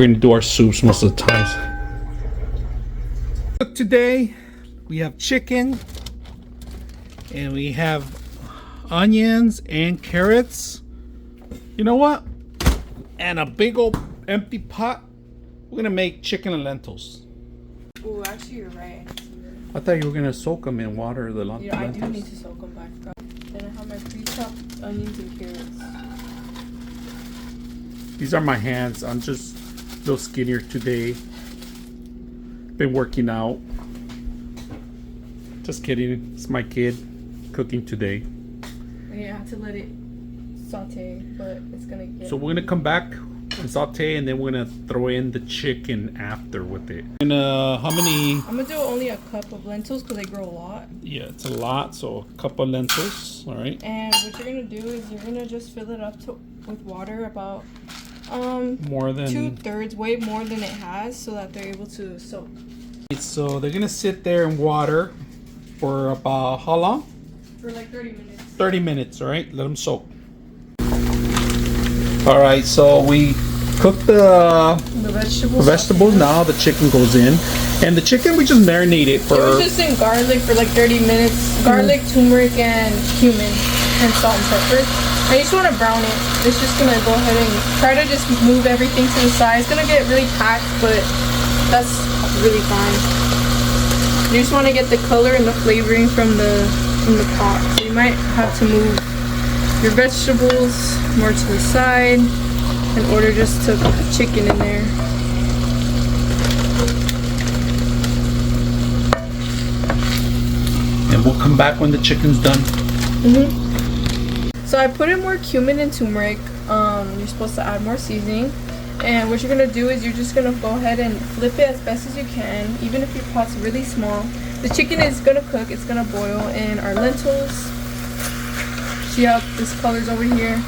We're gonna do our soups most of the times. Today we have chicken and we have onions and carrots. You know what? And a big old empty pot. We're gonna make chicken and lentils. Oh, actually you're right. I thought you were gonna soak them in water. The lentils. I do need to soak them back up. Then I have my pre-chopped onions and carrots. These are my hands. I'm just a little skinnier today. Been working out. Just kidding. It's my kid cooking today. Yeah, I have to let it saute, but it's gonna get. So we're gonna come back and saute, and then we're gonna throw in the chicken after with it. And how many? I'm gonna do only a cup of lentils because they grow a lot. Yeah, it's a lot. So a cup of lentils. All right. And what you're gonna do is you're gonna just fill it up with water about more than 2/3, way more than it has, so that they're able to soak. So they're gonna sit there in water for about how long? For like 30 minutes. 30 minutes. All right. Let them soak. All right. So we cooked the vegetables. Now the chicken goes in, and the chicken we just marinate it for. It was just in garlic for like 30 minutes. Garlic, turmeric, and cumin, and salt and pepper. I just want to brown it. It's just gonna go ahead and try to just move everything to the side. It's gonna get really packed, but that's really fine. You just want to get the color and the flavoring from the pot. So you might have to move your vegetables more to the side in order just to put the chicken in there. And we'll come back when the chicken's done. So I put in more cumin and turmeric. You're supposed to add more seasoning. And what you're going to do is you're just going to go ahead and flip it as best as you can, even if your pot's really small. The chicken is going to cook. It's going to boil in our lentils. See how this color's over here?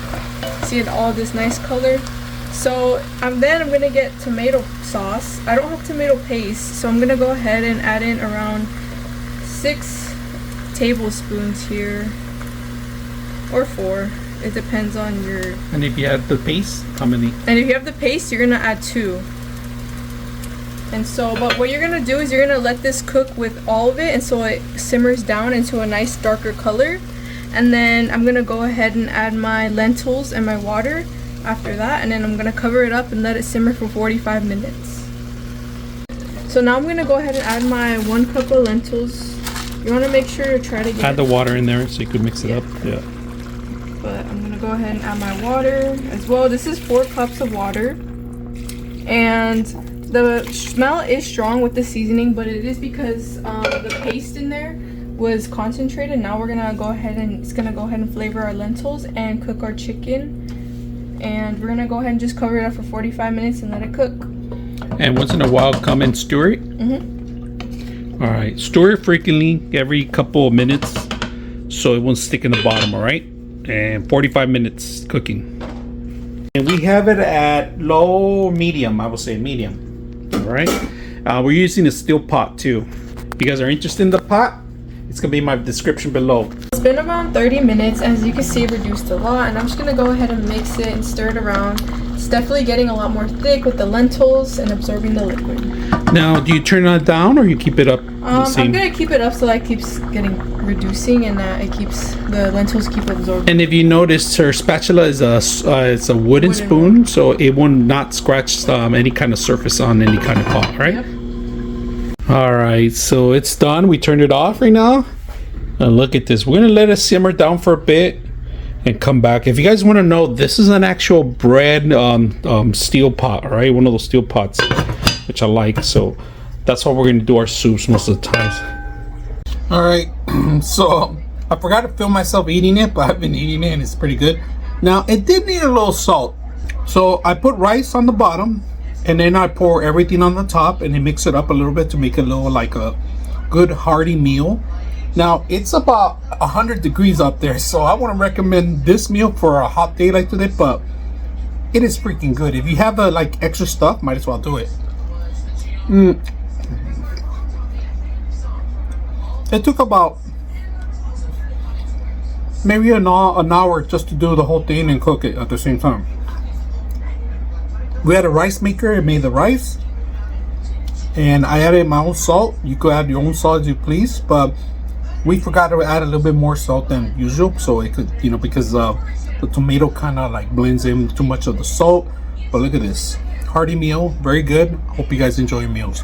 See it all this nice color? So then I'm going to get tomato sauce. I don't have tomato paste, so I'm going to go ahead and add in around 6 tablespoons here. Or 4. It depends on your... And if you have the paste, how many? And if you have the paste, you're going to add 2. And so, but what you're going to do is you're going to let this cook with all of it, and so it simmers down into a nice darker color. And then I'm going to go ahead and add my lentils and my water after that, and then I'm going to cover it up and let it simmer for 45 minutes. So now I'm going to go ahead and add my 1 cup of lentils. You want to make sure to try to get... Add the water in there so you could mix it up. Yeah. But I'm going to go ahead and add my water as well. This is 4 cups of water. And the smell is strong with the seasoning, but it is because the paste in there was concentrated. Now we're going to go ahead and it's going to go ahead and flavor our lentils and cook our chicken. And we're going to go ahead and just cover it up for 45 minutes and let it cook. And once in a while, come and stir it. All right. Stir it frequently every couple of minutes so it won't stick in the bottom, all right? And 45 minutes cooking. And we have it at low medium. I would say medium. All right. We're using a steel pot too. If you guys are interested in the pot, it's gonna be in my description below. It's been around 30 minutes. As you can see, it reduced a lot, and I'm just gonna go ahead and mix it and stir it around. It's definitely getting a lot more thick with the lentils and absorbing the liquid. Now, do you turn it down or you keep it up the same? I'm gonna keep it up so that it keeps reducing, and that it keeps the lentils keep absorbing. And if you notice, her spatula is it's a wooden spoon, so it will not scratch any kind of surface on any kind of pot, right? Yep. All right, so it's done. We turned it off right now. And look at this. We're gonna let it simmer down for a bit and come back. If you guys want to know, this is an actual bread steel pot, all right? One of those steel pots, which I like. So that's how we're gonna do our soups most of the times. All right, so I forgot to film myself eating it, but I've been eating it and it's pretty good. Now, it did need a little salt. So I put rice on the bottom, and then I pour everything on the top, and then mix it up a little bit to make it a little like a good hearty meal. Now, it's about 100 degrees up there, so I want to recommend this meal for a hot day like today, but it is freaking good. If you have like extra stuff, might as well do it. It took about maybe an hour just to do the whole thing and cook it at the same time. We had a rice maker. It made the rice, and I added my own salt. You could add your own salt as you please, but we forgot to add a little bit more salt than usual, so it could, you know, because the tomato kind of like blends in too much of the salt. But look at this hearty meal, very good. Hope you guys enjoy your meals.